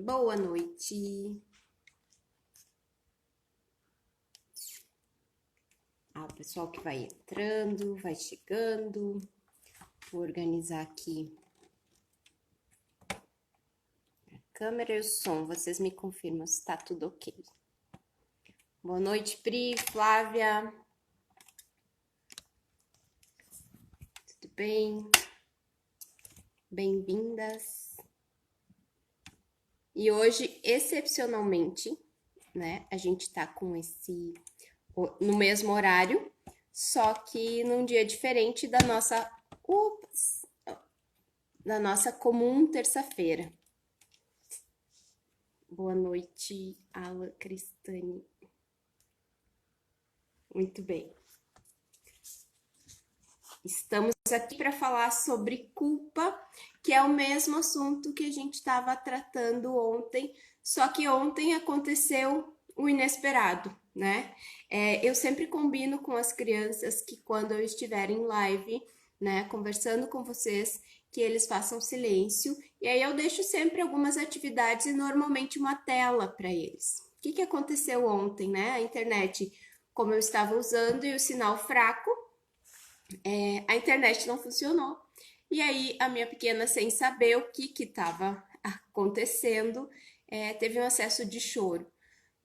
Boa noite. O pessoal que vai entrando, vai chegando. Vou organizar aqui a câmera e o som. Vocês me confirmam se tá tudo ok. Boa noite, Pri, Flávia. Tudo bem? Bem-vindas. E hoje, excepcionalmente, né, a gente tá com no mesmo horário, só que num dia diferente da nossa comum terça-feira. Boa noite, Ala Cristane. Muito bem. Estamos aqui para falar sobre culpa, que é o mesmo assunto que a gente estava tratando ontem, só que ontem aconteceu o inesperado, né? Eu sempre combino com as crianças que quando eu estiver em live, né, conversando com vocês, que eles façam silêncio, e aí eu deixo sempre algumas atividades e normalmente uma tela para eles. O que aconteceu ontem, né? A internet, como eu estava usando e o sinal fraco, a internet não funcionou. E aí a minha pequena, sem saber o que estava acontecendo, teve um acesso de choro.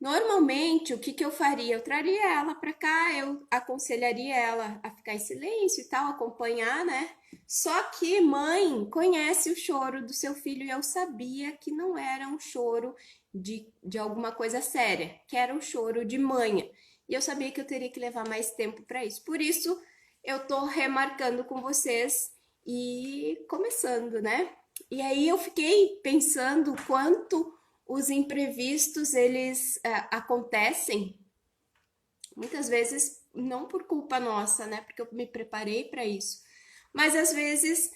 Normalmente, o que eu faria? Eu traria ela para cá, eu aconselharia ela a ficar em silêncio e tal, acompanhar, né? Só que mãe conhece o choro do seu filho e eu sabia que não era um choro de alguma coisa séria, que era um choro de manha. E eu sabia que eu teria que levar mais tempo para isso. Por isso, eu tô remarcando com vocês e começando, né? E aí eu fiquei pensando quanto os imprevistos, eles acontecem, muitas vezes não por culpa nossa, né? Porque eu me preparei para isso. Mas às vezes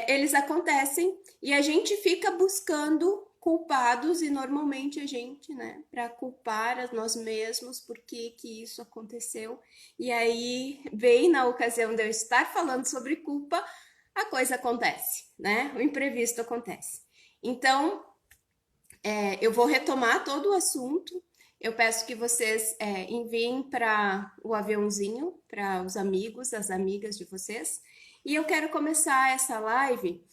eles acontecem e a gente fica buscando culpados e normalmente a gente, né, para culpar a nós mesmos por que isso aconteceu. E aí vem na ocasião de eu estar falando sobre culpa, a coisa acontece, né? O imprevisto acontece. Então, eu vou retomar todo o assunto. Eu peço que vocês enviem para o aviãozinho, para os amigos, as amigas de vocês. E eu quero começar essa live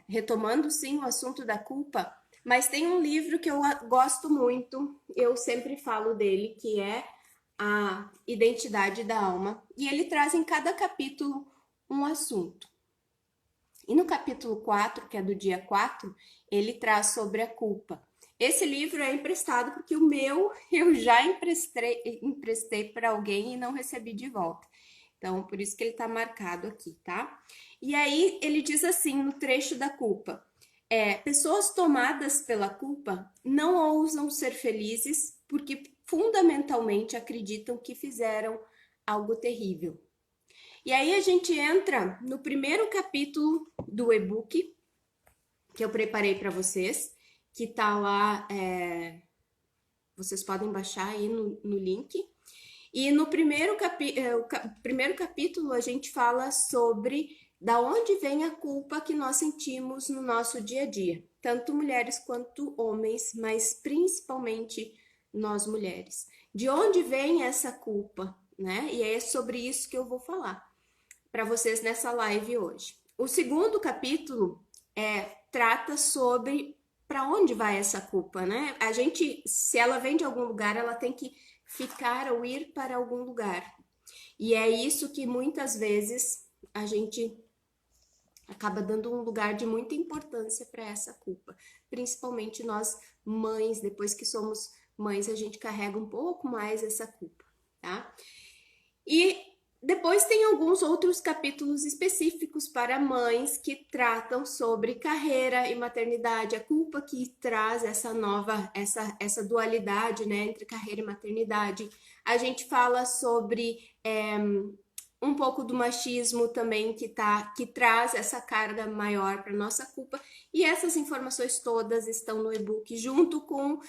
retomando, sim, o assunto da culpa, mas tem um livro que eu gosto muito, eu sempre falo dele, que é A Identidade da Alma. E ele traz em cada capítulo um assunto. E no capítulo 4, que é do dia 4, ele traz sobre a culpa. Esse livro é emprestado porque o meu eu já emprestei para alguém e não recebi de volta. Então, por isso que ele está marcado aqui, tá? E aí ele diz assim no trecho da culpa: pessoas tomadas pela culpa não ousam ser felizes porque fundamentalmente acreditam que fizeram algo terrível. E aí a gente entra no primeiro capítulo do e-book que eu preparei para vocês, que tá lá, vocês podem baixar aí no link. E no primeiro capítulo a gente fala sobre da onde vem a culpa que nós sentimos no nosso dia a dia, tanto mulheres quanto homens, mas principalmente nós mulheres. De onde vem essa culpa, né? E é sobre isso que eu vou falar para vocês nessa live hoje. O segundo capítulo trata sobre para onde vai essa culpa, né? A gente, se ela vem de algum lugar, ela tem que ficar ou ir para algum lugar. E é isso que muitas vezes a gente acaba dando um lugar de muita importância para essa culpa. Principalmente nós mães, depois que somos mães, a gente carrega um pouco mais essa culpa, tá? E depois tem alguns outros capítulos específicos para mães que tratam sobre carreira e maternidade, a culpa que traz essa dualidade, né, entre carreira e maternidade. A gente fala sobre um pouco do machismo também que traz essa carga maior para nossa culpa. E essas informações todas estão no e-book, junto com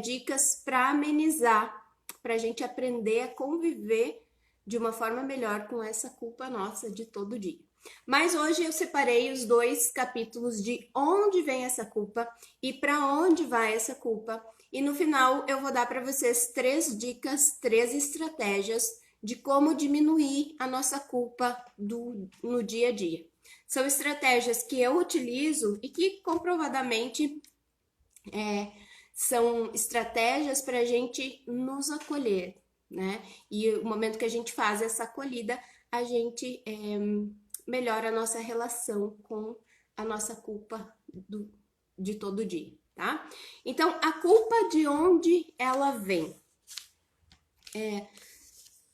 dicas para amenizar, para a gente aprender a conviver de uma forma melhor com essa culpa nossa de todo dia. Mas hoje eu separei os dois capítulos de onde vem essa culpa e para onde vai essa culpa. E no final eu vou dar para vocês 3 dicas, 3 estratégias de como diminuir a nossa culpa no dia a dia. São estratégias que eu utilizo e que comprovadamente são estratégias para a gente nos acolher, né? E o momento que a gente faz essa acolhida, a gente melhora a nossa relação com a nossa culpa de todo dia, tá? Então, a culpa de onde ela vem?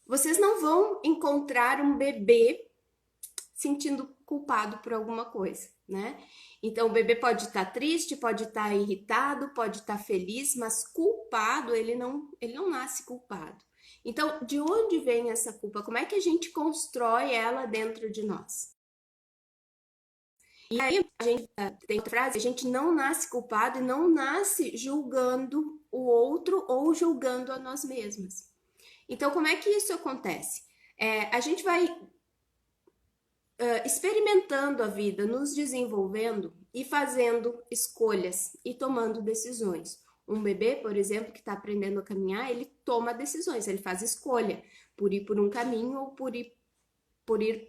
Vocês não vão encontrar um bebê sentindo culpado por alguma coisa, né? Então, o bebê pode estar triste, pode estar irritado, pode estar feliz, mas culpado, ele não nasce culpado. Então, de onde vem essa culpa? Como é que a gente constrói ela dentro de nós? E aí, a gente tem outra frase, a gente não nasce culpado e não nasce julgando o outro ou julgando a nós mesmas. Então, como é que isso acontece? A gente vai experimentando a vida, nos desenvolvendo e fazendo escolhas e tomando decisões. Um bebê, por exemplo, que está aprendendo a caminhar, ele toma decisões, ele faz escolha por ir por um caminho ou por ir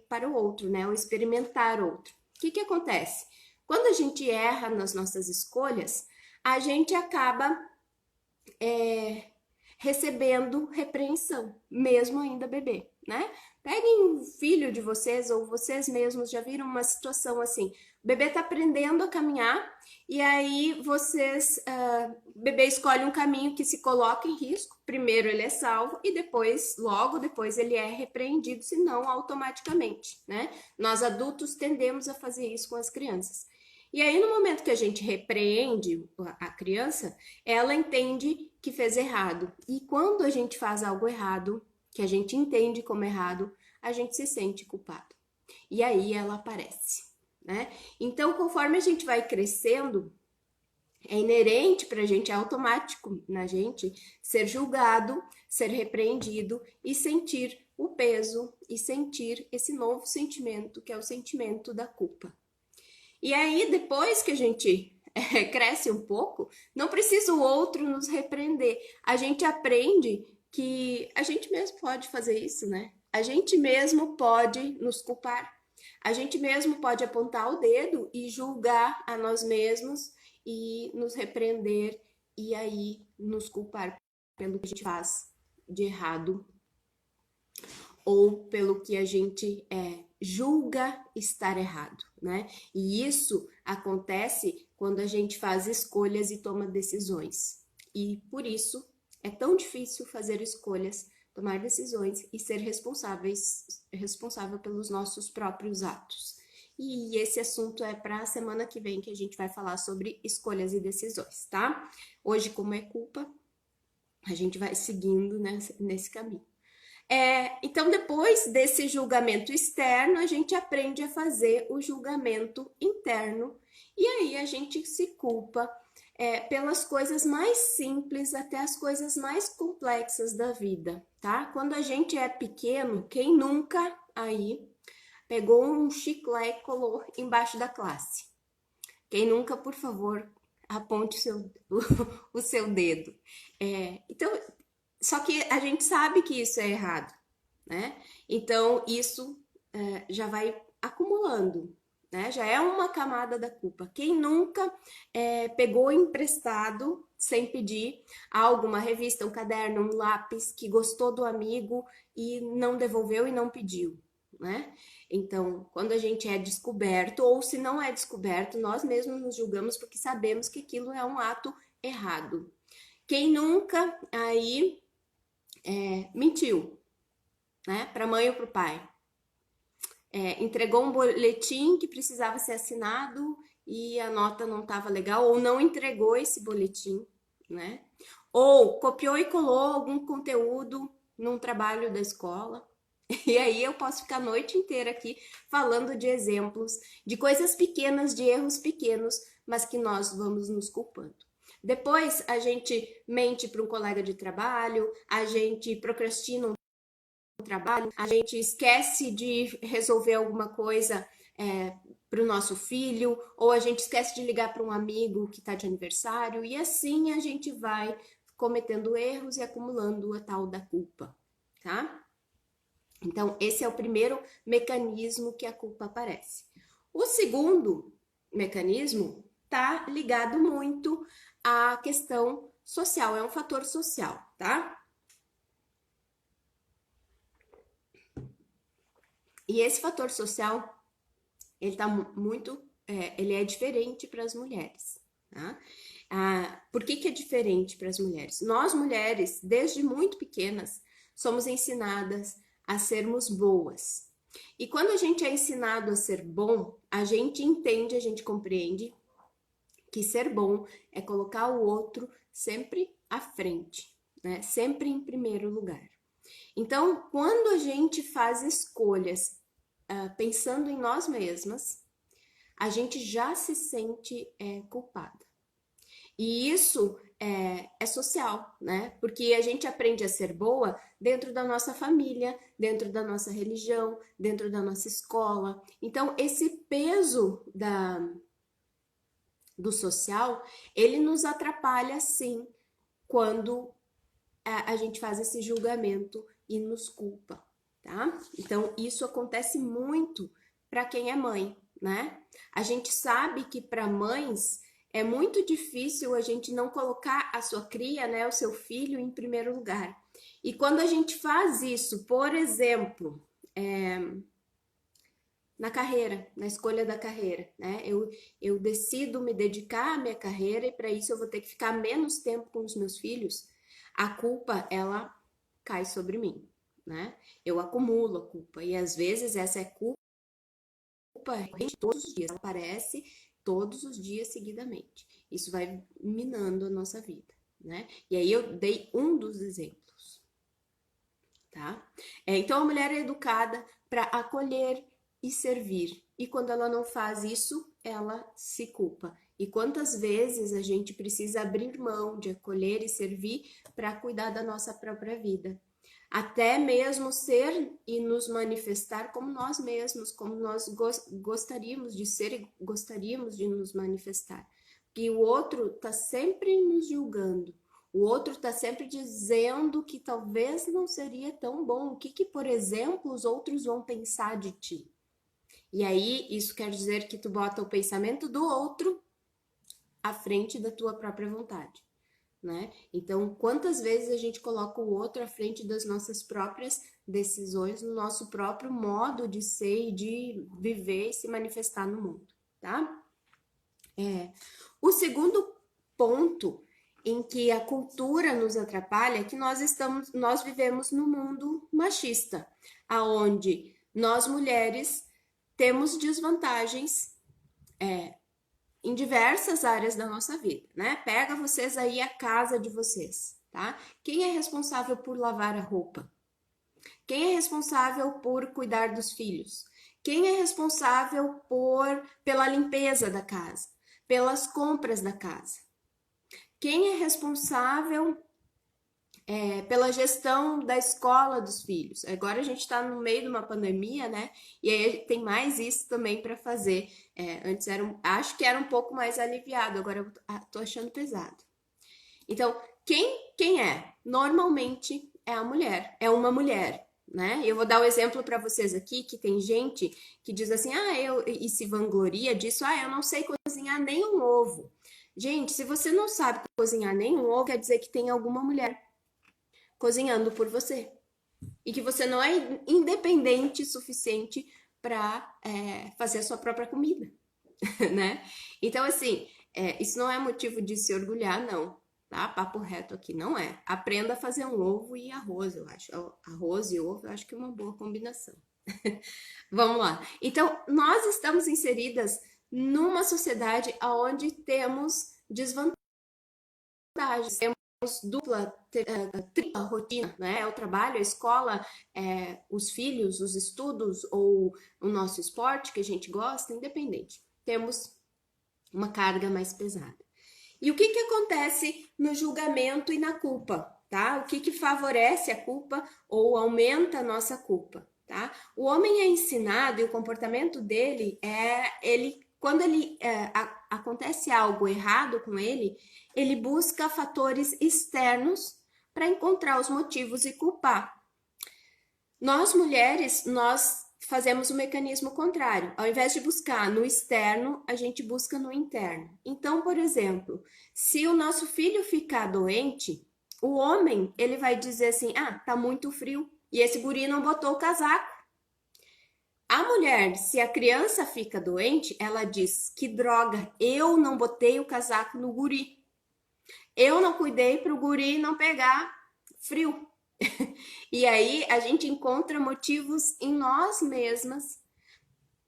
para o outro, né? Ou experimentar outro. O que acontece? Quando a gente erra nas nossas escolhas, a gente acaba recebendo repreensão, mesmo ainda bebê, né? Peguem um filho de vocês ou vocês mesmos já viram uma situação assim: o bebê tá aprendendo a caminhar e aí o bebê escolhe um caminho que se coloca em risco. Primeiro ele é salvo e depois, logo depois, ele é repreendido, se não automaticamente, né? Nós adultos tendemos a fazer isso com as crianças. E aí, no momento que a gente repreende a criança, ela entende que fez errado. E quando a gente faz algo errado, que a gente entende como errado, a gente se sente culpado. E aí ela aparece, né? Então, conforme a gente vai crescendo, é inerente pra gente, é automático na gente ser julgado, ser repreendido e sentir o peso e sentir esse novo sentimento, que é o sentimento da culpa. E aí, depois que a gente cresce um pouco, não precisa o outro nos repreender. A gente aprende que a gente mesmo pode fazer isso, né? A gente mesmo pode nos culpar. A gente mesmo pode apontar o dedo e julgar a nós mesmos e nos repreender e aí nos culpar pelo que a gente faz de errado ou pelo que a gente julga estar errado, né? E isso acontece quando a gente faz escolhas e toma decisões. E por isso é tão difícil fazer escolhas, tomar decisões e ser responsável pelos nossos próprios atos. E esse assunto é para a semana que vem, que a gente vai falar sobre escolhas e decisões, tá? Hoje, como é culpa, a gente vai seguindo nesse caminho. Então, depois desse julgamento externo, a gente aprende a fazer o julgamento interno e aí a gente se culpa pelas coisas mais simples até as coisas mais complexas da vida, tá? Quando a gente é pequeno, quem nunca aí pegou um chiclete e colou embaixo da classe? Quem nunca, por favor, aponte o seu dedo. Então, só que a gente sabe que isso é errado, né? Então, isso já vai acumulando, né? Já é uma camada da culpa. Quem nunca pegou emprestado, sem pedir, alguma revista, um caderno, um lápis, que gostou do amigo e não devolveu e não pediu, né? Então, quando a gente é descoberto, ou se não é descoberto, nós mesmos nos julgamos porque sabemos que aquilo é um ato errado. Quem nunca aí mentiu, né? Para a mãe ou para o pai. Entregou um boletim que precisava ser assinado e a nota não estava legal, ou não entregou esse boletim, né? Ou copiou e colou algum conteúdo num trabalho da escola. E aí eu posso ficar a noite inteira aqui falando de exemplos, de coisas pequenas, de erros pequenos, mas que nós vamos nos culpando. Depois a gente mente para um colega de trabalho, a gente procrastina um trabalho, a gente esquece de resolver alguma coisa para o nosso filho, ou a gente esquece de ligar para um amigo que está de aniversário, e assim a gente vai cometendo erros e acumulando a tal da culpa, tá? Então, esse é o primeiro mecanismo que a culpa aparece. O segundo mecanismo está ligado muito à questão social, é um fator social, tá? E esse fator social, ele tá muito, ele é diferente para as mulheres, tá? Por que é diferente para as mulheres? Nós mulheres, desde muito pequenas, somos ensinadas a sermos boas. E quando a gente é ensinado a ser bom, a gente entende, a gente compreende que ser bom é colocar o outro sempre à frente, né? Sempre em primeiro lugar. Então, quando a gente faz escolhas pensando em nós mesmas, a gente já se sente culpada. E isso é social, né? Porque a gente aprende a ser boa dentro da nossa família, dentro da nossa religião, dentro da nossa escola. Então, esse peso do social, ele nos atrapalha sim quando a gente faz esse julgamento e nos culpa, tá? Então, isso acontece muito para quem é mãe, né? A gente sabe que para mães é muito difícil a gente não colocar a sua cria, né, o seu filho em primeiro lugar. E quando a gente faz isso, por exemplo, na carreira, na escolha da carreira, né? Eu decido me dedicar à minha carreira e para isso eu vou ter que ficar menos tempo com os meus filhos. A culpa, ela cai sobre mim, né? Eu acumulo a culpa e às vezes essa culpa todos os dias, ela aparece todos os dias seguidamente. Isso vai minando a nossa vida, né? E aí eu dei um dos exemplos, tá? Então a mulher é educada para acolher e servir. E quando ela não faz isso, ela se culpa. E quantas vezes a gente precisa abrir mão de acolher e servir para cuidar da nossa própria vida? Até mesmo ser e nos manifestar como nós mesmos, como nós gostaríamos de ser e gostaríamos de nos manifestar. Porque o outro está sempre nos julgando. O outro está sempre dizendo que talvez não seria tão bom. O que, por exemplo, os outros vão pensar de ti? E aí, isso quer dizer que tu bota o pensamento do outro à frente da tua própria vontade, né? Então, quantas vezes a gente coloca o outro à frente das nossas próprias decisões, no nosso próprio modo de ser e de viver e se manifestar no mundo, tá? O segundo ponto em que a cultura nos atrapalha é que nós vivemos num mundo machista, aonde nós mulheres temos desvantagens em diversas áreas da nossa vida, né? Pega vocês aí a casa de vocês, tá? Quem é responsável por lavar a roupa? Quem é responsável por cuidar dos filhos? Quem é responsável pela limpeza da casa? Pelas compras da casa? Quem é responsável pela gestão da escola dos filhos? Agora a gente está no meio de uma pandemia, né? E aí tem mais isso também para fazer. Antes acho que era um pouco mais aliviado, agora eu tô achando pesado. Então, quem é? Normalmente é a mulher, é uma mulher, né? Eu vou dar um exemplo para vocês aqui, que tem gente que diz assim, e se vangloria disso, eu não sei cozinhar nem um ovo. Gente, se você não sabe cozinhar nem um ovo, quer dizer que tem alguma mulher cozinhando por você. E que você não é independente o suficiente para fazer a sua própria comida, né? Então, assim, isso não é motivo de se orgulhar, não, tá? Papo reto aqui, não é. Aprenda a fazer um ovo e arroz, eu acho. Arroz e ovo, eu acho que é uma boa combinação. Vamos lá. Então, nós estamos inseridas numa sociedade onde temos desvantagens, temos dupla, tripla rotina, né? É o trabalho, a escola, os filhos, os estudos ou o nosso esporte que a gente gosta, independente. Temos uma carga mais pesada. E o que acontece no julgamento e na culpa? tá? O que que favorece a culpa ou aumenta a nossa culpa, tá? O homem é ensinado e o comportamento dele quando acontece algo errado com ele, ele busca fatores externos para encontrar os motivos e culpar. Nós mulheres, nós fazemos o mecanismo contrário. Ao invés de buscar no externo, a gente busca no interno. Então, por exemplo, se o nosso filho ficar doente, o homem, ele vai dizer assim: "Ah, tá muito frio e esse guri não botou o casaco". A mulher, se a criança fica doente, ela diz: "Que droga, eu não botei o casaco no guri. Eu não cuidei para o guri não pegar frio". E aí a gente encontra motivos em nós mesmas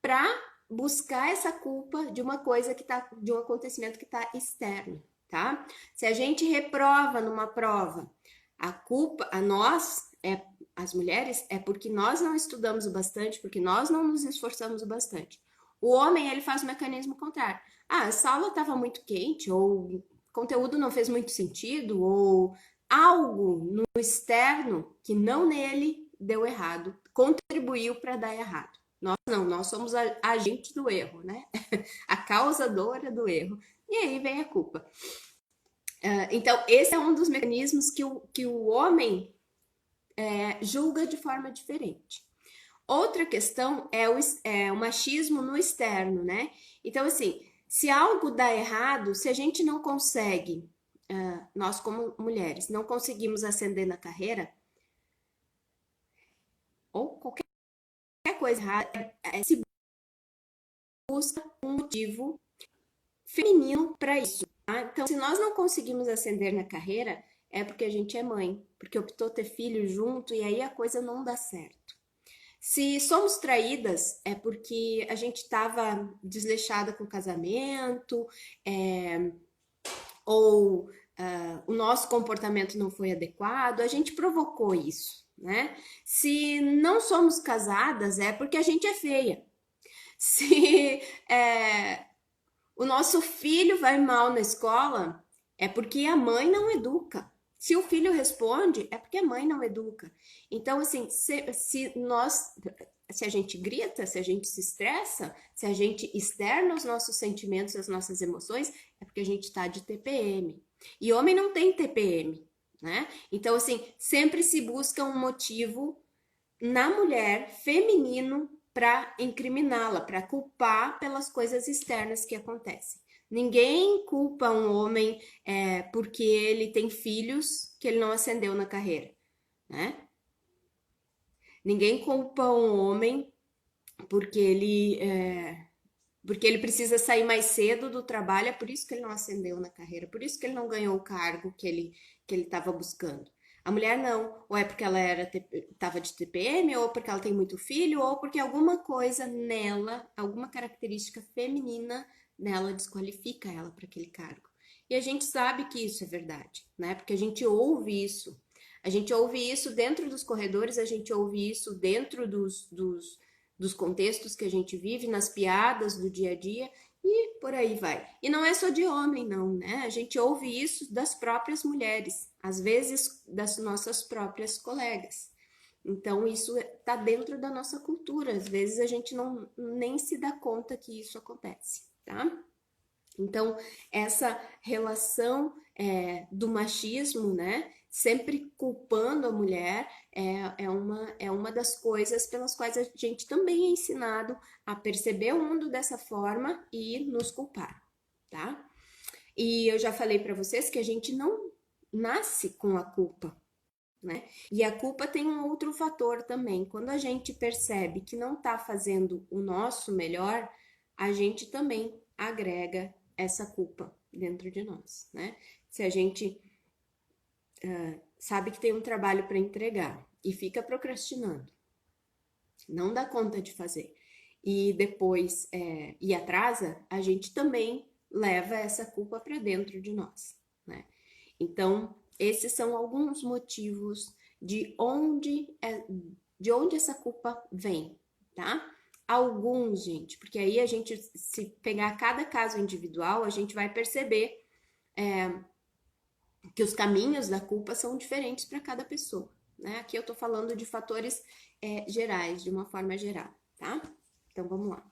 para buscar essa culpa de uma coisa que tá, de um acontecimento que está externo, tá? Se a gente reprova numa prova, a culpa a nós as mulheres é porque nós não estudamos o bastante, porque nós não nos esforçamos o bastante. O homem, ele faz o mecanismo contrário. Ah, essa aula estava muito quente, ou o conteúdo não fez muito sentido, ou algo no externo que não nele deu errado, contribuiu para dar errado. Nós não, nós somos a agente do erro, né? A causadora do erro. E aí vem a culpa. Então, esse é um dos mecanismos que o homem julga de forma diferente. Outra questão é o machismo no externo, né? Então, assim, se algo dá errado, se a gente não consegue, nós como mulheres, não conseguimos ascender na carreira, ou qualquer coisa errada, se busca um motivo feminino para isso. Tá? Então, se nós não conseguimos ascender na carreira, é porque a gente é mãe, porque optou ter filho junto e aí a coisa não dá certo. Se somos traídas, é porque a gente estava desleixada com o casamento, ou o nosso comportamento não foi adequado, a gente provocou isso, né? Se não somos casadas, é porque a gente é feia. Se o nosso filho vai mal na escola, é porque a mãe não educa. Se o filho responde, é porque a mãe não educa. Então, assim, se a gente grita, se a gente se estressa, se a gente externa os nossos sentimentos, as nossas emoções, é porque a gente está de TPM. E homem não tem TPM, né? Então, assim, sempre se busca um motivo na mulher feminino para incriminá-la, para culpar pelas coisas externas que acontecem. Ninguém culpa um homem porque ele tem filhos que ele não ascendeu na carreira, né? Ninguém culpa um homem porque ele precisa sair mais cedo do trabalho, é por isso que ele não ascendeu na carreira, por isso que ele não ganhou o cargo que ele estava buscando. A mulher não, ou é porque ela estava de TPM, ou porque ela tem muito filho, ou porque alguma coisa nela, alguma característica feminina nela desqualifica ela para aquele cargo. E a gente sabe que isso é verdade, né? Porque a gente ouve isso. A gente ouve isso dentro dos corredores, a gente ouve isso dentro dos contextos que a gente vive, nas piadas do dia a dia e por aí vai. E não é só de homem, não, né? A gente ouve isso das próprias mulheres, às vezes das nossas próprias colegas. Então, isso está dentro da nossa cultura. Às vezes a gente não nem se dá conta que isso acontece, tá? Então, essa relação do machismo, né? Sempre culpando a mulher, é uma das coisas pelas quais a gente também é ensinado a perceber o mundo dessa forma e nos culpar, tá? E eu já falei para vocês que a gente não nasce com a culpa, né? E a culpa tem um outro fator também. Quando a gente percebe que não está fazendo o nosso melhor, a gente também agrega essa culpa dentro de nós, né? Se a gente sabe que tem um trabalho para entregar e fica procrastinando, não dá conta de fazer e depois e atrasa, a gente também leva essa culpa para dentro de nós, né? Então, esses são alguns motivos de onde essa culpa vem, tá? Alguns, gente, porque aí a gente, se pegar cada caso individual, a gente vai perceber que os caminhos da culpa são diferentes para cada pessoa, né? Aqui eu tô falando de fatores gerais, de uma forma geral, tá? Então vamos lá.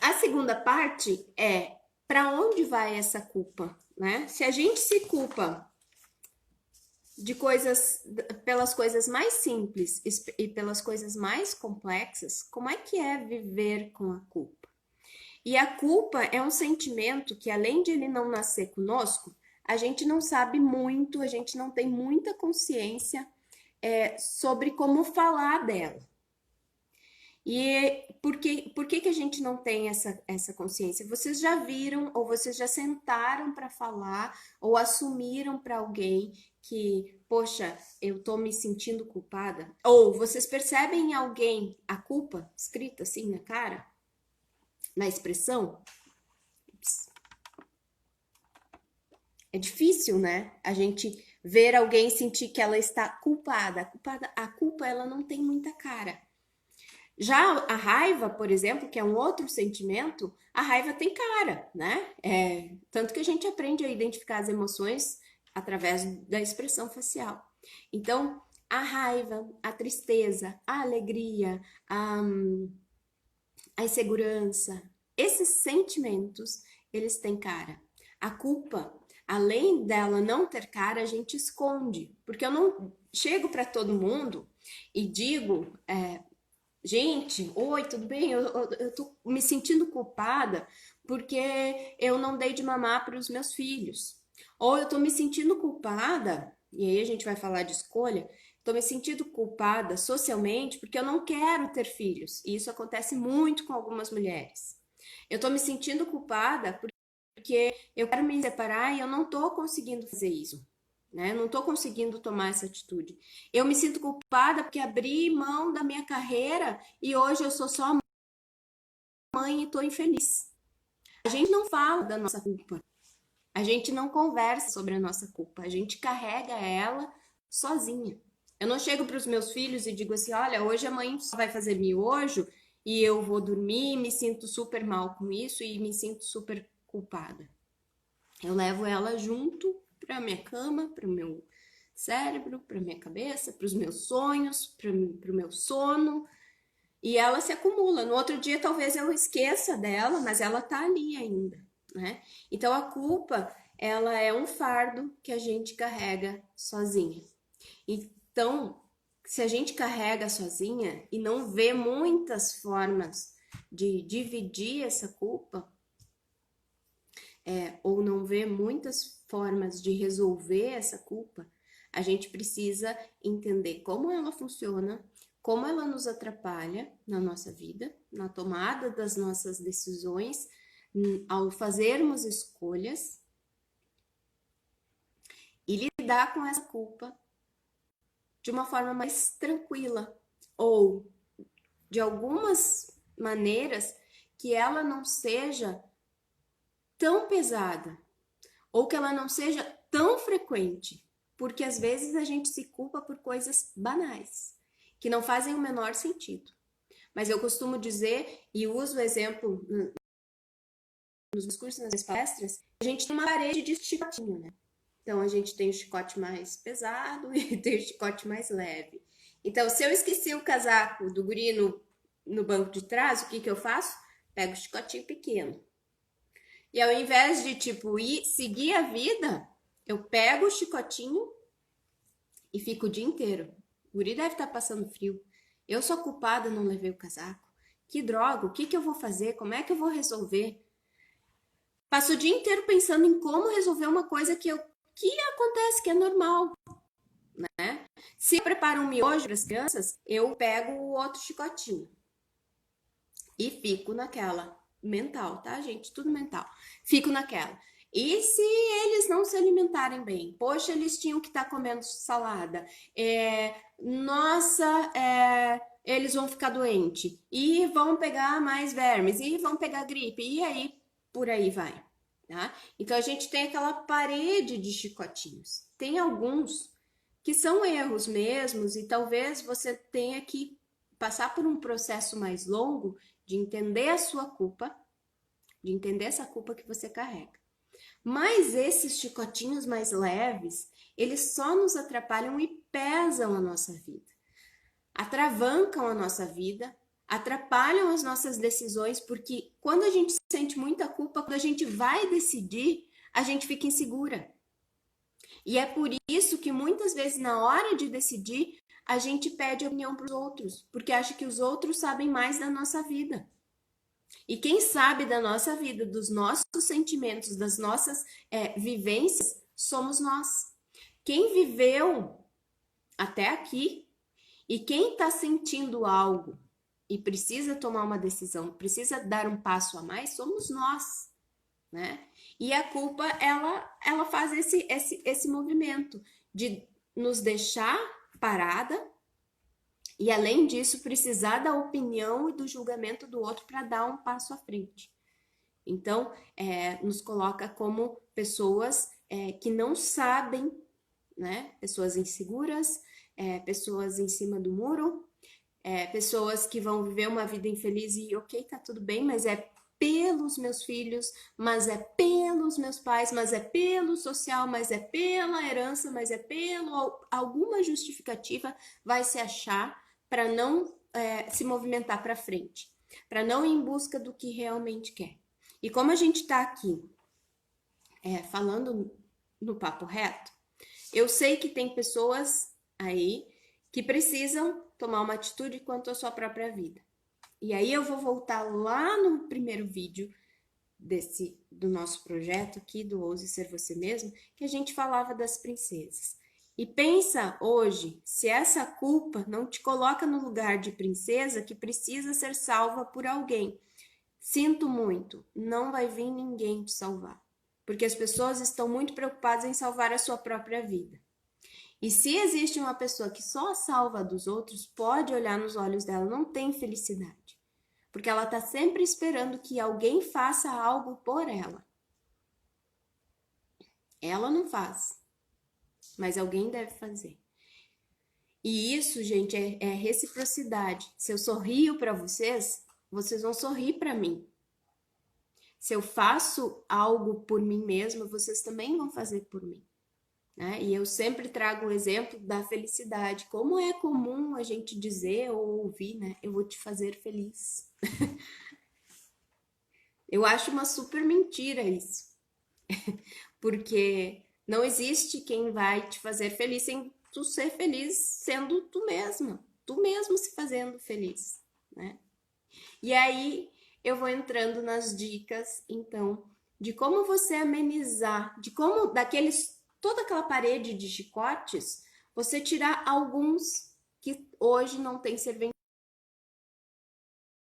A segunda parte é para onde vai essa culpa, né? Se a gente se culpa de coisas, pelas coisas mais simples e pelas coisas mais complexas, como é que é viver com a culpa? E a culpa é um sentimento que, além de ele não nascer conosco, a gente não sabe muito, a gente não tem muita consciência sobre como falar dela. E por que a gente não tem essa consciência? Vocês já viram ou vocês já sentaram para falar ou assumiram para alguém que, poxa, eu tô me sentindo culpada? Ou vocês percebem em alguém a culpa escrita assim na cara, na expressão? É difícil, né? A gente ver alguém sentir que ela está culpada. A culpa ela não tem muita cara. Já a raiva, por exemplo, que é um outro sentimento, a raiva tem cara, né? Tanto que a gente aprende a identificar as emoções através da expressão facial. Então, a raiva, a tristeza, a alegria, a insegurança, esses sentimentos, eles têm cara. A culpa, além dela não ter cara, a gente esconde. Porque eu não chego para todo mundo e digo... gente, oi, tudo bem? Eu tô me sentindo culpada porque eu não dei de mamar para os meus filhos. Ou eu tô me sentindo culpada, e aí a gente vai falar de escolha, tô me sentindo culpada socialmente porque eu não quero ter filhos. E isso acontece muito com algumas mulheres. Eu tô me sentindo culpada porque eu quero me separar e eu não tô conseguindo fazer isso. Né? Não estou conseguindo tomar essa atitude. Eu me sinto culpada porque abri mão da minha carreira e hoje eu sou só mãe e estou infeliz. A gente não fala da nossa culpa. A gente não conversa sobre a nossa culpa. A gente carrega ela sozinha. Eu não chego para os meus filhos e digo assim: olha, hoje a mãe só vai fazer miojo e eu vou dormir, me sinto super mal com isso e me sinto super culpada. Eu levo ela junto para minha cama, para o meu cérebro, para minha cabeça, para os meus sonhos, para o meu sono, e ela se acumula. No outro dia talvez eu esqueça dela, mas ela tá ali ainda, né? Então a culpa, ela é um fardo que a gente carrega sozinha. Então, se a gente carrega sozinha e não vê muitas formas de dividir essa culpa, ou não vê muitas formas de resolver essa culpa, a gente precisa entender como ela funciona, como ela nos atrapalha na nossa vida, na tomada das nossas decisões, ao fazermos escolhas e lidar com essa culpa de uma forma mais tranquila ou de algumas maneiras que ela não seja tão pesada ou que ela não seja tão frequente, porque às vezes a gente se culpa por coisas banais, que não fazem o menor sentido. Mas eu costumo dizer, e uso o exemplo nos discursos, nas palestras, a gente tem uma parede de chicotinho, né? Então a gente tem o chicote mais pesado e tem o chicote mais leve. Então, se eu esqueci o casaco do guri no banco de trás, o que eu faço? Pego o chicotinho pequeno. E ao invés de, tipo, seguir a vida, eu pego o chicotinho e fico o dia inteiro. O guri deve estar passando frio. Eu sou culpada, não levei o casaco. Que droga, o que eu vou fazer? Como é que eu vou resolver? Passo o dia inteiro pensando em como resolver uma coisa que acontece, que é normal, né? Se eu preparo um miojo para as crianças, eu pego o outro chicotinho e fico naquela. Mental, tá, gente? Tudo mental. Fico naquela. E se eles não se alimentarem bem? Poxa, eles tinham que estar comendo salada. Nossa, eles vão ficar doentes. E vão pegar mais vermes. E vão pegar gripe. E aí, por aí vai. Tá? Então, a gente tem aquela parede de chicotinhos. Tem alguns que são erros mesmos. E talvez você tenha que passar por um processo mais longo de entender a sua culpa, de entender essa culpa que você carrega. Mas esses chicotinhos mais leves, eles só nos atrapalham e pesam a nossa vida. Atravancam a nossa vida, atrapalham as nossas decisões, porque quando a gente sente muita culpa, quando a gente vai decidir, a gente fica insegura. E é por isso que muitas vezes na hora de decidir, a gente pede opinião para os outros, porque acha que os outros sabem mais da nossa vida. E quem sabe da nossa vida, dos nossos sentimentos, das nossas vivências, somos nós. Quem viveu até aqui e quem está sentindo algo e precisa tomar uma decisão, precisa dar um passo a mais, somos nós, né? E a culpa, ela faz esse movimento de nos deixar parada e, além disso, precisar da opinião e do julgamento do outro para dar um passo à frente. Então, nos coloca como pessoas que não sabem, né? Pessoas inseguras, pessoas em cima do muro, pessoas que vão viver uma vida infeliz e, ok, tá tudo bem, mas é pelos meus filhos, mas é pelos meus pais, mas é pelo social, mas é pela herança, mas é pelo alguma justificativa vai se achar para não se movimentar para frente, para não ir em busca do que realmente quer. E como a gente está aqui falando no papo reto, eu sei que tem pessoas aí que precisam tomar uma atitude quanto à sua própria vida. E aí eu vou voltar lá no primeiro vídeo do nosso projeto aqui, do Ouse Ser Você Mesmo, que a gente falava das princesas. E pensa hoje, se essa culpa não te coloca no lugar de princesa que precisa ser salva por alguém. Sinto muito, não vai vir ninguém te salvar. Porque as pessoas estão muito preocupadas em salvar a sua própria vida. E se existe uma pessoa que só salva dos outros, pode olhar nos olhos dela, não tem felicidade. Porque ela está sempre esperando que alguém faça algo por ela. Ela não faz, mas alguém deve fazer. E isso, gente, é reciprocidade. Se eu sorrio para vocês, vocês vão sorrir para mim. Se eu faço algo por mim mesma, vocês também vão fazer por mim. Né? E eu sempre trago o exemplo da felicidade. Como é comum a gente dizer ou ouvir, né? Eu vou te fazer feliz. Eu acho uma super mentira isso. Porque não existe quem vai te fazer feliz sem tu ser feliz sendo tu mesma. Tu mesmo se fazendo feliz, né? E aí eu vou entrando nas dicas, então, de como você amenizar, de como toda aquela parede de chicotes, você tirar alguns que hoje não tem serventia,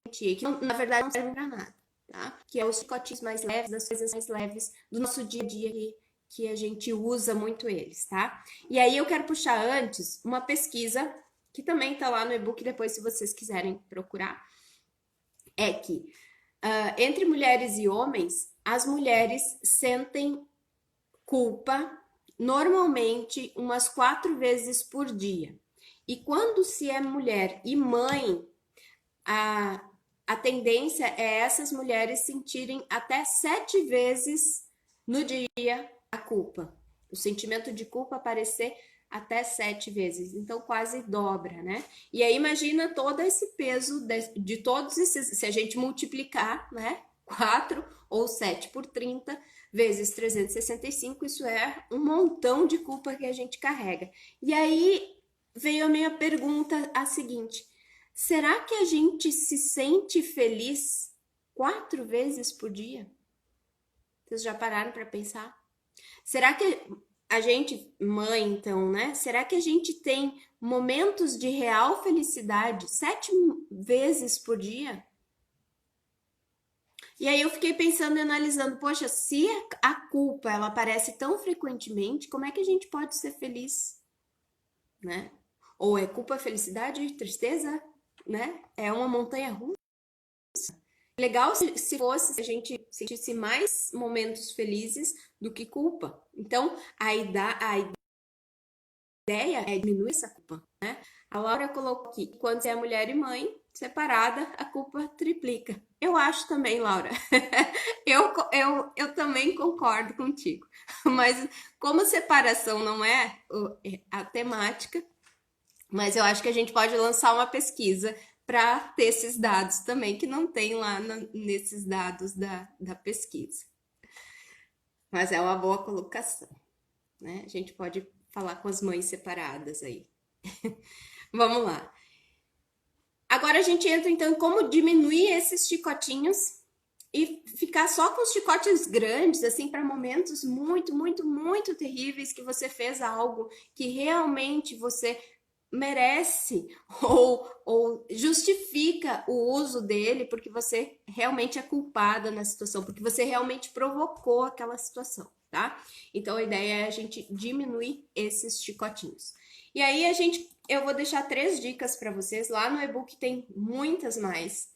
que na verdade não servem para nada, tá? Que é os chicotes mais leves, das coisas mais leves do nosso dia a dia que a gente usa muito eles, tá? E aí eu quero puxar antes uma pesquisa que também tá lá no e-book, depois se vocês quiserem procurar, é que entre mulheres e homens, as mulheres sentem culpa normalmente umas 4 vezes por dia. E quando se é mulher e mãe, a tendência é essas mulheres sentirem até 7 vezes no dia a culpa. O sentimento de culpa aparecer até 7 vezes, então quase dobra, né? E aí imagina todo esse peso de todos esses, se a gente multiplicar, né? 4 ou 7 por 30 vezes 365, isso é um montão de culpa que a gente carrega. E aí veio a minha pergunta a seguinte: será que a gente se sente feliz 4 vezes por dia? Vocês já pararam para pensar? Será que a gente, mãe, então, né? Será que a gente tem momentos de real felicidade 7 vezes por dia? E aí eu fiquei pensando e analisando, poxa, se a culpa ela aparece tão frequentemente, como é que a gente pode ser feliz, né? Ou é culpa, felicidade, tristeza, né? É uma montanha russa. Legal se fosse, se a gente sentisse mais momentos felizes do que culpa. Então, a ideia é diminuir essa culpa, né? A Laura colocou aqui, quando você é mulher e mãe, separada, a culpa triplica. Eu acho também, Laura. Eu também concordo contigo. Mas como separação não é a temática, mas eu acho que a gente pode lançar uma pesquisa para ter esses dados também, que não tem lá nesses dados da pesquisa. Mas é uma boa colocação, né? A gente pode falar com as mães separadas aí. Vamos lá. Agora a gente entra então em como diminuir esses chicotinhos e ficar só com os chicotes grandes, assim, para momentos muito, muito, muito terríveis que você fez algo que realmente você merece ou justifica o uso dele porque você realmente é culpada na situação, porque você realmente provocou aquela situação, tá? Então a ideia é a gente diminuir esses chicotinhos. E aí eu vou deixar 3 dicas para vocês, lá no e-book tem muitas mais.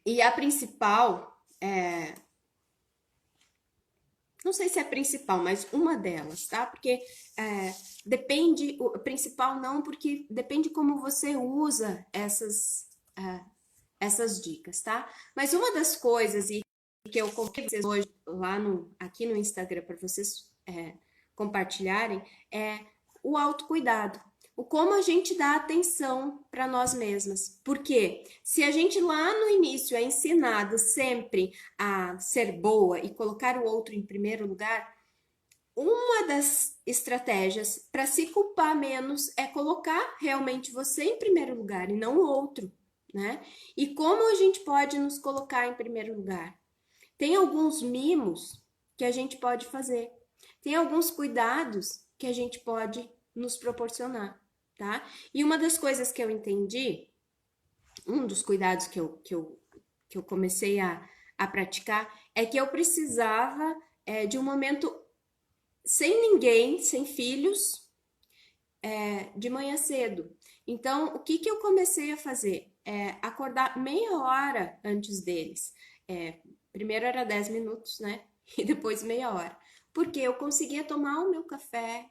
E a principal não sei se é a principal, mas uma delas, tá? Porque depende, o principal não, porque depende como você usa essas dicas, tá? Mas uma das coisas e que eu coloquei vocês hoje lá aqui no Instagram para vocês compartilharem é o autocuidado. O como a gente dá atenção para nós mesmas. Porque se a gente lá no início é ensinado sempre a ser boa e colocar o outro em primeiro lugar, uma das estratégias para se culpar menos é colocar realmente você em primeiro lugar e não o outro, né? E como a gente pode nos colocar em primeiro lugar? Tem alguns mimos que a gente pode fazer. Tem alguns cuidados que a gente pode nos proporcionar, tá? E uma das coisas que eu entendi, um dos cuidados que eu comecei a praticar, é que eu precisava de um momento sem ninguém, sem filhos, de manhã cedo. Então, o que eu comecei a fazer? Acordar meia hora antes deles. Primeiro era 10 minutos, né? E depois meia hora. Porque eu conseguia tomar o meu café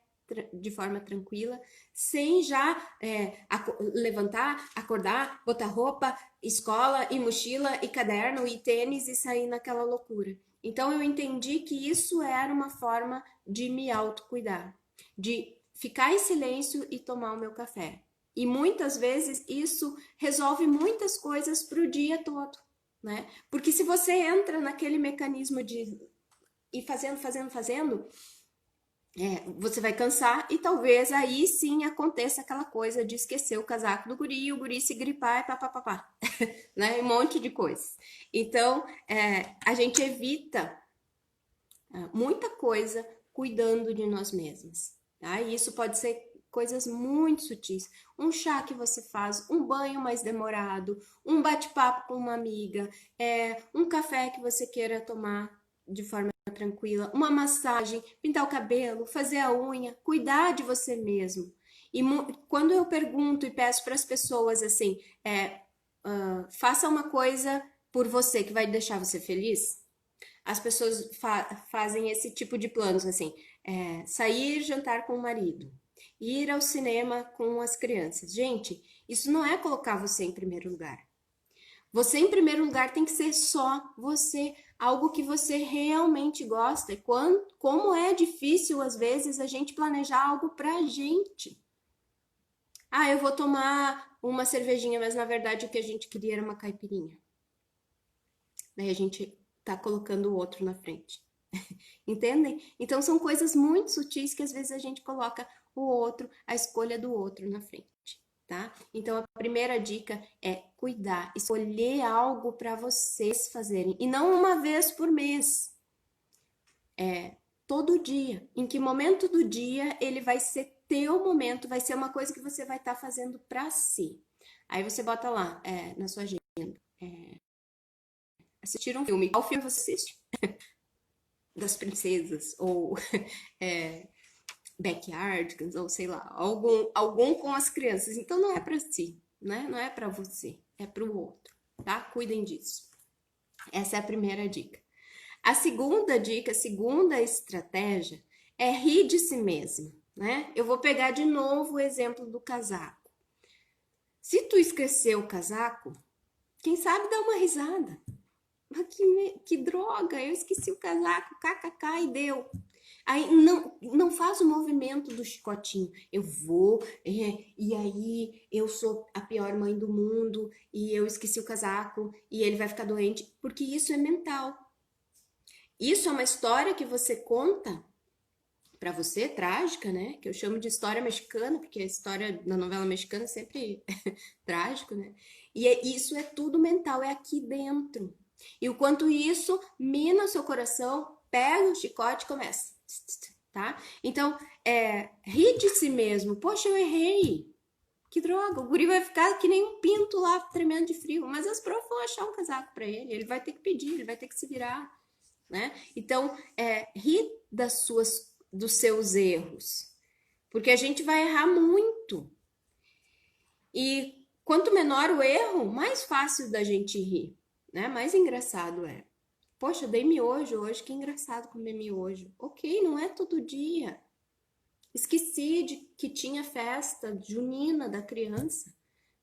de forma tranquila, sem já levantar, acordar, botar roupa, escola e mochila e caderno e tênis e sair naquela loucura. Então eu entendi que isso era uma forma de me autocuidar, de ficar em silêncio e tomar o meu café. E muitas vezes isso resolve muitas coisas para o dia todo, né? Porque se você entra naquele mecanismo de ir fazendo, você vai cansar e talvez aí sim aconteça aquela coisa de esquecer o casaco do guri e o guri se gripar e papapá, né? Um monte de coisas. Então, a gente evita muita coisa cuidando de nós mesmas, tá? E isso pode ser coisas muito sutis. Um chá que você faz, um banho mais demorado, um bate-papo com uma amiga, um café que você queira tomar de forma tranquila, uma massagem, pintar o cabelo, fazer a unha, cuidar de você mesmo. E quando eu pergunto e peço para as pessoas assim, faça uma coisa por você que vai deixar você feliz, as pessoas fazem esse tipo de planos, assim, sair jantar com o marido, ir ao cinema com as crianças. Gente, isso não é colocar você em primeiro lugar. Você em primeiro lugar tem que ser só você, algo que você realmente gosta. E como é difícil às vezes a gente planejar algo pra gente. Ah, eu vou tomar uma cervejinha, mas na verdade o que a gente queria era uma caipirinha. Daí a gente tá colocando o outro na frente. Entendem? Então são coisas muito sutis que às vezes a gente coloca o outro, a escolha do outro na frente. Tá? Então a primeira dica é cuidar, escolher algo para vocês fazerem e não uma vez por mês. Todo dia. Em que momento do dia ele vai ser teu momento, vai ser uma coisa que você vai estar fazendo para si. Aí você bota lá na sua agenda. Assistir um filme. Qual filme você assiste? Das princesas ou Backyardigans, ou sei lá, algum com as crianças. Então não é para si, né? Não é para você, é para o outro, tá? Cuidem disso. Essa é a primeira dica. A segunda dica, a segunda estratégia é rir de si mesmo, né? Eu vou pegar de novo o exemplo do casaco. Se tu esqueceu o casaco, quem sabe dá uma risada. Mas que droga, eu esqueci o casaco, kkk, e deu. Aí não faz o movimento do chicotinho. Eu vou, e aí eu sou a pior mãe do mundo, e eu esqueci o casaco, e ele vai ficar doente, porque isso é mental. Isso é uma história que você conta para você, trágica, né? Que eu chamo de história mexicana, porque a história da novela mexicana é sempre trágico, né? E isso é tudo mental, é aqui dentro. E o quanto isso mina o seu coração, pega o chicote e começa, tá? Então, ri de si mesmo. Poxa, eu errei. Que droga, o guri vai ficar que nem um pinto lá, tremendo de frio. Mas as profs vão achar um casaco para ele, ele vai ter que pedir, ele vai ter que se virar, né? Então, ri dos seus erros, porque a gente vai errar muito. E quanto menor o erro, mais fácil da gente rir, né? Mais engraçado é. Poxa, eu dei miojo hoje, que engraçado comer miojo. Ok, não é todo dia. Esqueci de que tinha festa junina da criança.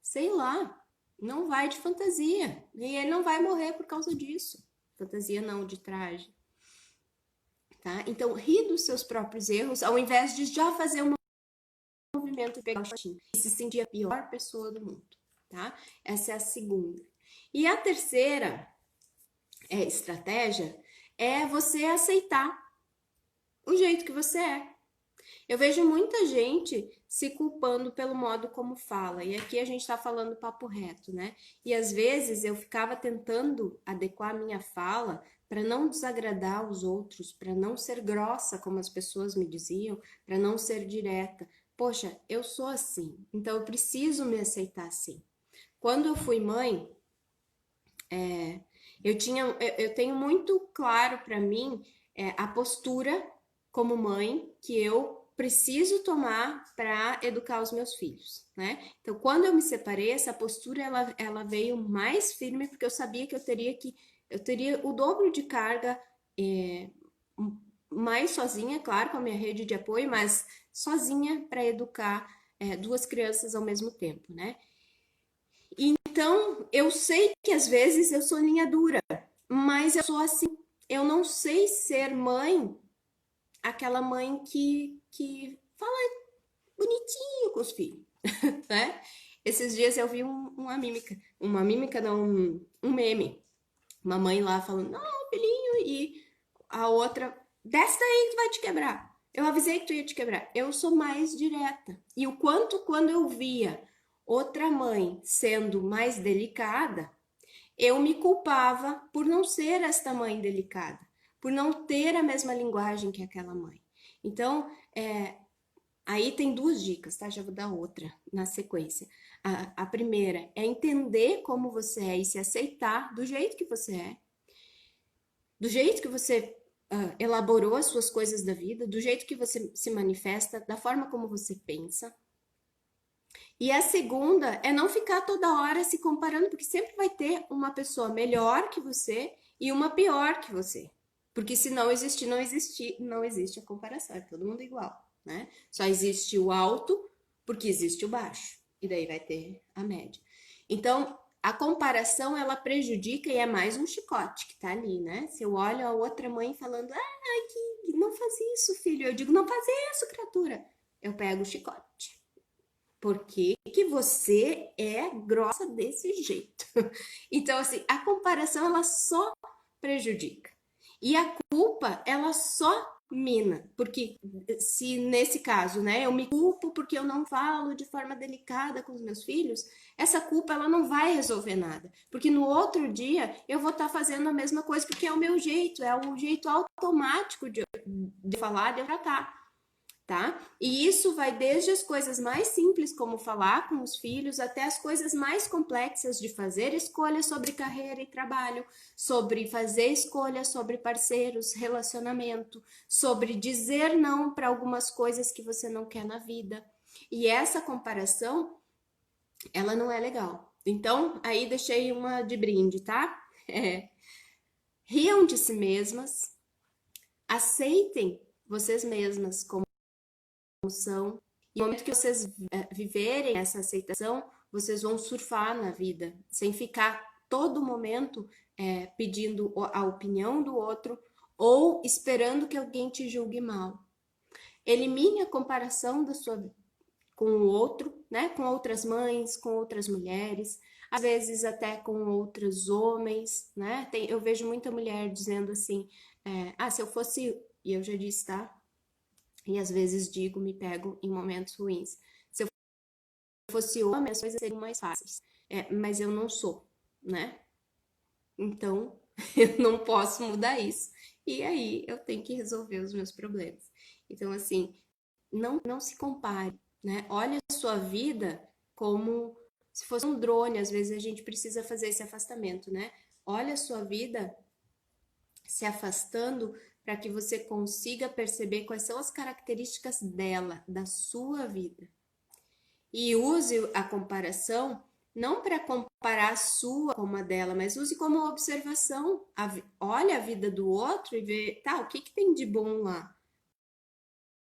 Sei lá, não vai de fantasia. E ele não vai morrer por causa disso. Fantasia não, de traje. Tá? Então, ri dos seus próprios erros, ao invés de já fazer um movimento e pegar o chatinho e se sentir a pior pessoa do mundo. Tá? Essa é a segunda. E a terceira estratégia é você aceitar o jeito que você é. Eu vejo muita gente se culpando pelo modo como fala, e aqui a gente está falando papo reto, né? E às vezes eu ficava tentando adequar a minha fala para não desagradar os outros, para não ser grossa, como as pessoas me diziam, para não ser direta. Poxa, eu sou assim, então eu preciso me aceitar assim. Quando eu fui mãe, eu tenho muito claro para mim a postura como mãe que eu preciso tomar para educar os meus filhos, né? Então, quando eu me separei, essa postura ela veio mais firme porque eu sabia que eu teria o dobro de carga, mais sozinha, claro, com a minha rede de apoio, mas sozinha para educar duas crianças ao mesmo tempo, né? Então, eu sei que às vezes eu sou linha dura, mas eu sou assim. Eu não sei ser mãe, aquela mãe que fala bonitinho com os filhos, né? Esses dias eu vi uma mímica não, um meme. Uma mãe lá falando, não, filhinho, e a outra, desce daí que tu vai te quebrar. Eu avisei que tu ia te quebrar. Eu sou mais direta. E o quanto quando eu via outra mãe sendo mais delicada, eu me culpava por não ser esta mãe delicada, por não ter a mesma linguagem que aquela mãe. Então, aí tem duas dicas, tá? Já vou dar outra na sequência. A primeira é entender como você é e se aceitar do jeito que você é, do jeito que você elaborou as suas coisas da vida, do jeito que você se manifesta, da forma como você pensa. E a segunda é não ficar toda hora se comparando, porque sempre vai ter uma pessoa melhor que você e uma pior que você. Porque se não existir, não existe a comparação, é todo mundo igual, né? Só existe o alto porque existe o baixo. E daí vai ter a média. Então, a comparação, ela prejudica e é mais um chicote que tá ali, né? Se eu olho a outra mãe falando, que não faz isso, filho. Eu digo, não faz isso, criatura. Eu pego o chicote. Por que que você é grossa desse jeito? Então, assim, a comparação, ela só prejudica. E a culpa, ela só mina. Porque se nesse caso, né, eu me culpo porque eu não falo de forma delicada com os meus filhos, essa culpa, ela não vai resolver nada. Porque no outro dia, eu vou estar fazendo a mesma coisa, porque é o meu jeito, é o jeito automático de falar, de eu tratar. Tá? E isso vai desde as coisas mais simples, como falar com os filhos, até as coisas mais complexas de fazer escolhas sobre carreira e trabalho, sobre fazer escolhas sobre parceiros, relacionamento, sobre dizer não para algumas coisas que você não quer na vida. E essa comparação, ela não é legal. Então, aí deixei uma de brinde, tá? Riam de si mesmas, aceitem vocês mesmas como são. E no momento que vocês viverem essa aceitação, vocês vão surfar na vida, sem ficar todo momento pedindo a opinião do outro ou esperando que alguém te julgue mal. Elimine a comparação da sua com o outro, né? Com outras mães, com outras mulheres, às vezes até com outros homens, né? Eu vejo muita mulher dizendo assim, se eu fosse, e eu já disse, tá? E às vezes digo, me pego em momentos ruins. Se eu fosse homem, as coisas seriam mais fáceis. Mas eu não sou, né? Então, eu não posso mudar isso. E aí, eu tenho que resolver os meus problemas. Então, assim, não se compare, né? Olha a sua vida como se fosse um drone. Às vezes a gente precisa fazer esse afastamento, né? Olha a sua vida se afastando para que você consiga perceber quais são as características dela, da sua vida. E use a comparação não para comparar a sua com a dela, mas use como observação. Olha a vida do outro e vê, tá, o que tem de bom lá?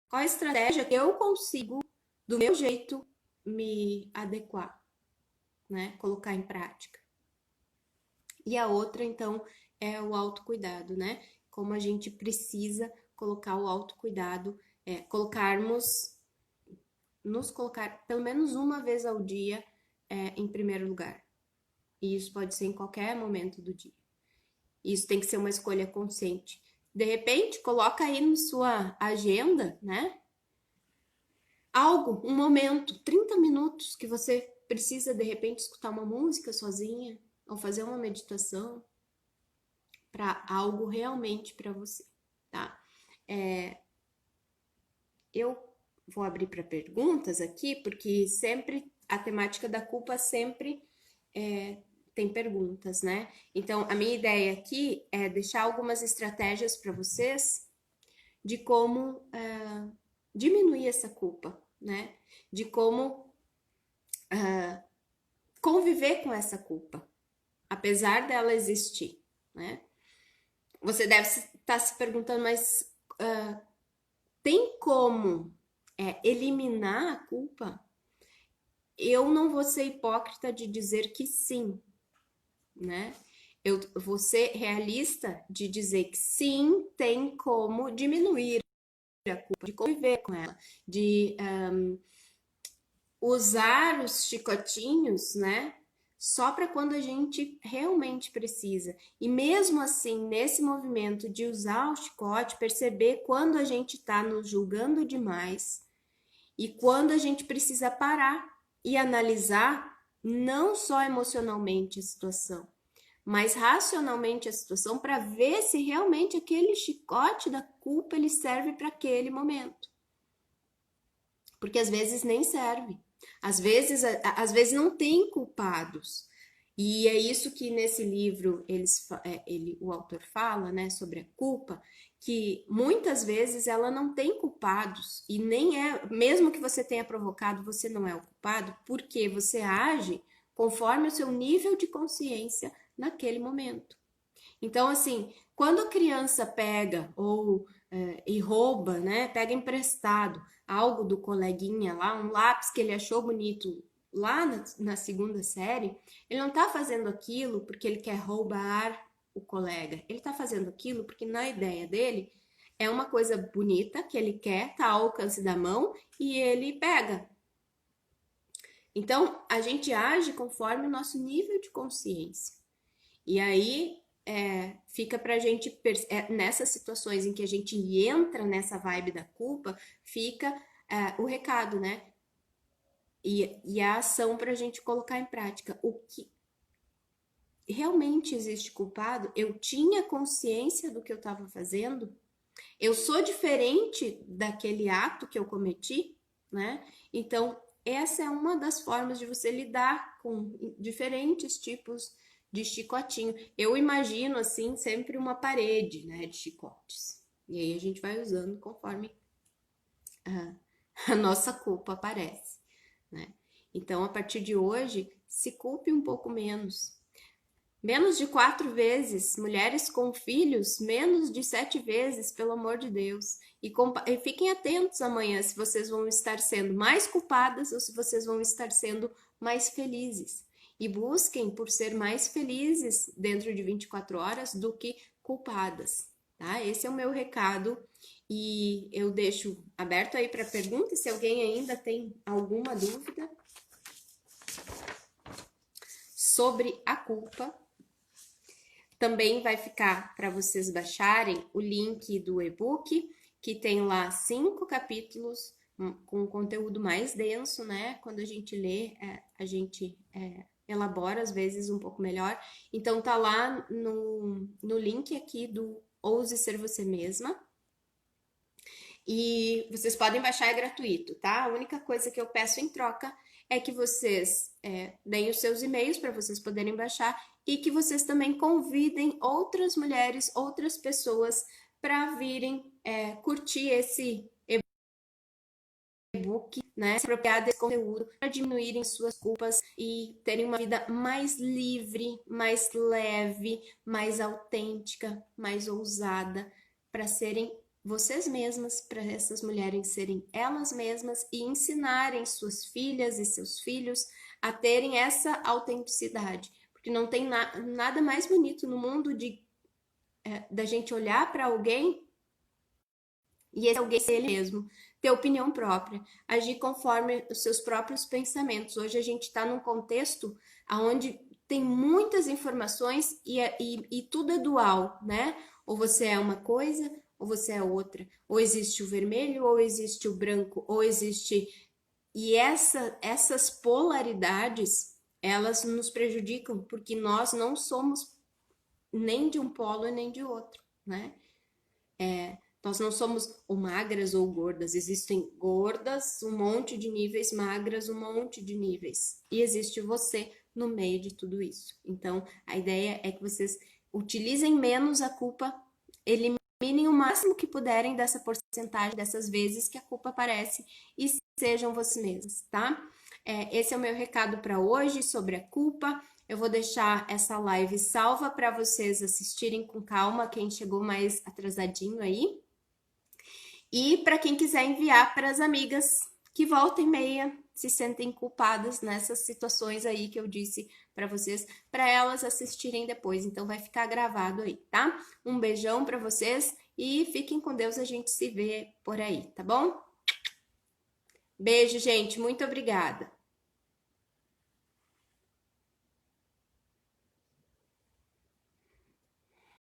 Qual a estratégia que eu consigo, do meu jeito, me adequar, né? Colocar em prática. E a outra, então, é o autocuidado, né? Como a gente precisa colocar o autocuidado, nos colocar pelo menos uma vez ao dia em primeiro lugar. E isso pode ser em qualquer momento do dia. Isso tem que ser uma escolha consciente. De repente, coloca aí na sua agenda, né? Um momento, 30 minutos que você precisa, de repente, escutar uma música sozinha ou fazer uma meditação para algo realmente para você, tá? Eu vou abrir para perguntas aqui, porque sempre a temática da culpa sempre tem perguntas, né? Então, a minha ideia aqui é deixar algumas estratégias para vocês de como diminuir essa culpa, né? De como conviver com essa culpa, apesar dela existir, né? Você deve estar se perguntando, mas tem como eliminar a culpa? Eu não vou ser hipócrita de dizer que sim, né? Eu vou ser realista de dizer que sim, tem como diminuir a culpa, de conviver com ela, de usar os chicotinhos, né? Só para quando a gente realmente precisa. E mesmo assim, nesse movimento de usar o chicote, perceber quando a gente está nos julgando demais e quando a gente precisa parar e analisar não só emocionalmente a situação, mas racionalmente a situação para ver se realmente aquele chicote da culpa ele serve para aquele momento. Porque às vezes nem serve. Às vezes não tem culpados. E é isso que nesse livro o autor fala, né, sobre a culpa, que muitas vezes ela não tem culpados e nem mesmo que você tenha provocado, você não é o culpado, porque você age conforme o seu nível de consciência naquele momento. Então, assim, quando a criança pega e rouba, né, pega emprestado algo do coleguinha lá, um lápis que ele achou bonito lá na segunda série, ele não tá fazendo aquilo porque ele quer roubar o colega. Ele tá fazendo aquilo porque na ideia dele é uma coisa bonita que ele quer, tá ao alcance da mão e ele pega. Então, a gente age conforme o nosso nível de consciência. E aí fica pra gente, nessas situações em que a gente entra nessa vibe da culpa, fica o recado, né? E a ação pra gente colocar em prática. O que realmente existe culpado? Eu tinha consciência do que eu estava fazendo? Eu sou diferente daquele ato que eu cometi, né? Então, essa é uma das formas de você lidar com diferentes tipos de chicotinho. Eu imagino, assim, sempre uma parede, né, de chicotes. E aí a gente vai usando conforme a nossa culpa aparece, né? Então, a partir de hoje, se culpe um pouco menos. Menos de 4 vezes, mulheres com filhos, menos de 7 vezes, pelo amor de Deus. E fiquem atentos amanhã se vocês vão estar sendo mais culpadas ou se vocês vão estar sendo mais felizes. E busquem por ser mais felizes dentro de 24 horas do que culpadas, tá? Esse é o meu recado e eu deixo aberto aí para perguntas, se alguém ainda tem alguma dúvida sobre a culpa. Também vai ficar para vocês baixarem o link do e-book, que tem lá 5 capítulos com conteúdo mais denso, né? Quando a gente lê, a gente elabora às vezes um pouco melhor. Então tá lá no link aqui do Ouse Ser Você Mesma. E vocês podem baixar, é gratuito, tá? A única coisa que eu peço em troca é que vocês deem os seus e-mails para vocês poderem baixar e que vocês também convidem outras mulheres, outras pessoas para virem curtir esse e-book, né? Se apropriar desse conteúdo para diminuírem suas culpas e terem uma vida mais livre, mais leve, mais autêntica, mais ousada, para serem vocês mesmas, para essas mulheres serem elas mesmas e ensinarem suas filhas e seus filhos a terem essa autenticidade. Porque não tem nada mais bonito no mundo da gente olhar para alguém e esse alguém ser ele mesmo, ter opinião própria, agir conforme os seus próprios pensamentos. Hoje a gente está num contexto onde tem muitas informações e tudo é dual, né? Ou você é uma coisa ou você é outra. Ou existe o vermelho, ou existe o branco, ou existe... E essas polaridades, elas nos prejudicam, porque nós não somos nem de um polo nem de outro, né? Nós não somos ou magras ou gordas. Existem gordas, um monte de níveis, magras, um monte de níveis. E existe você no meio de tudo isso. Então, a ideia é que vocês utilizem menos a culpa, eliminem o máximo que puderem dessa porcentagem, dessas vezes que a culpa aparece e sejam vocês mesmos, tá? Esse é o meu recado para hoje sobre a culpa. Eu vou deixar essa live salva para vocês assistirem com calma, quem chegou mais atrasadinho aí. E para quem quiser enviar para as amigas que volta e meia se sentem culpadas nessas situações aí que eu disse para vocês, para elas assistirem depois. Então vai ficar gravado aí, tá? Um beijão para vocês e fiquem com Deus, a gente se vê por aí, tá bom? Beijo, gente. Muito obrigada.